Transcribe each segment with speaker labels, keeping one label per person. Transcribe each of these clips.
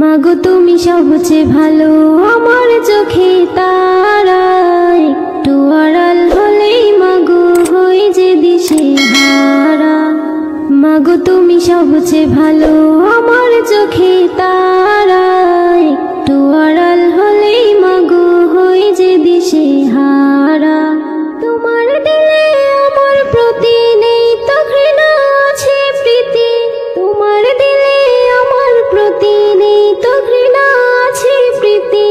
Speaker 1: মাগো তুমি সবচেয়ে ভালো, আমার চোখে তারা, একটু আড়াল হলেই মাগো হই যে দিশে হারা। মাগো তুমি সবচেয়ে ভালো, আমার চোখে তারা, একটু আড়াল হলেই মাগো হই যে দিশে হারা। তোমার দিলে আমার প্রতি নেই তো ঘৃণা, আছে প্রীতি। তোমার দিলে আমার প্রতি নেই তো ঘৃণা, আছে প্রীতি।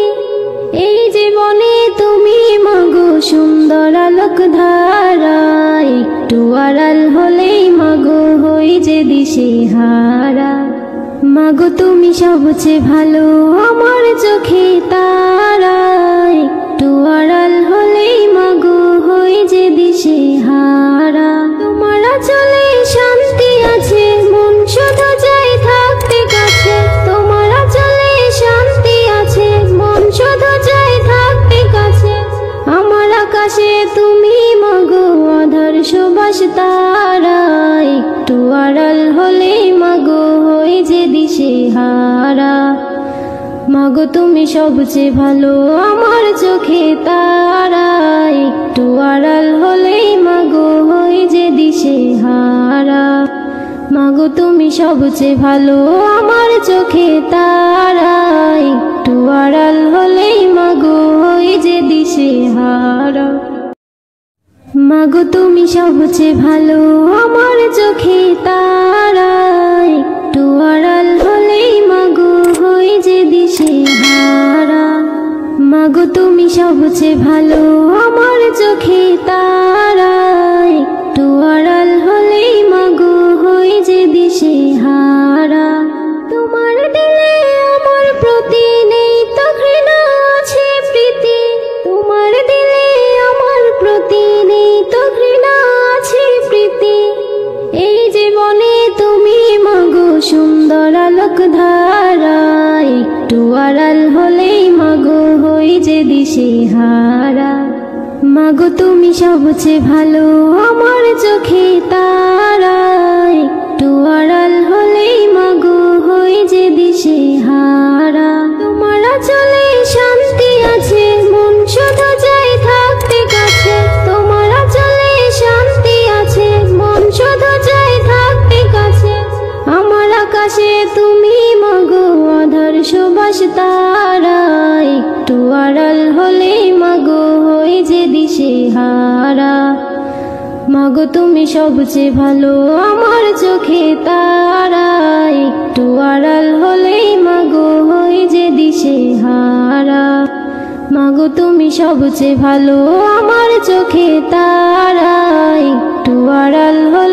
Speaker 1: এই জীবনে তুমি মাগো সুন্দর আলোক ধারা, একটু আড়াল হলেই মাগো হই যে দিশে হারা। মাগো তুমি সবচেয়ে ভালো, আমার চোখে তারা, একটু আড়াল হলেই মাগো হই যে দিশে হারা। তোমার চলে শান্তি আছে, মন শুধু চাই থাকতে কাছে। তোমার চলে শান্তি আছে, মন শুধু চাই থাকতে কাছে। আমার আকাশে তুমি মাগো আধার সুবাস তারা, একটু আড়াল হলেই মাগো হই যে দিশে হারা। মাগো তুমি সবচেয়ে ভালো, আমার চোখে তারা, একটু আড়াল হলেই মাগো হই যে দিশে হারা। মাগো তুমি সবচেয়ে ভালো, আমার চোখে তারা, একটু আড়াল হলেই মাগো হই যে দিশে হারা। মাগো তুমি সবচেয়ে ভালো, আমার চোখে তারা, একটু আড়াল হলেই মাগো হই যে দিশে হারা। মাগো তুমি সবচেয়ে ভালো, আমার চোখে তারা, একটু আড়াল হলেই মাগো হই যে দিশে হারা। তোমার দিলে আমার প্রতি নেই তো ঘৃণা, আছে প্রীতি। তোমার দিলে আমার প্রতি নেই তো ঘৃণা, আছে প্রীতি। এই জীবনে তুমি মাগো সুন্দর আলোক ধারা, একটু আড়াল হলেই মাগো হই যে দিশে হারা। মাগো তুমি সবচেয়ে ভালো, আমার চোখে তারা, একটু আড়াল হলেই মাগো হই যে দিশে হারা। তোমার চলে শান্তি আছে, মন শুধু চাই থাকতে কাছে। তোমার চলে শান্তি আছে, মন শুধু চাই থাকতে কাছে। আমার আকাশে তুমি মাগো আধার সুবাস তারা, একটু আড়াল হলেই মাগো হই যে দিশে হারা। মাগো তুমি সবচেয়ে ভালো, আমার চোখে তারা, একটু আড়াল হলেই মাগো হই যে দিশে হারা। মাগো তুমি সবচেয়ে ভালো, আমার চোখে তারা, একটু আড়াল হলেই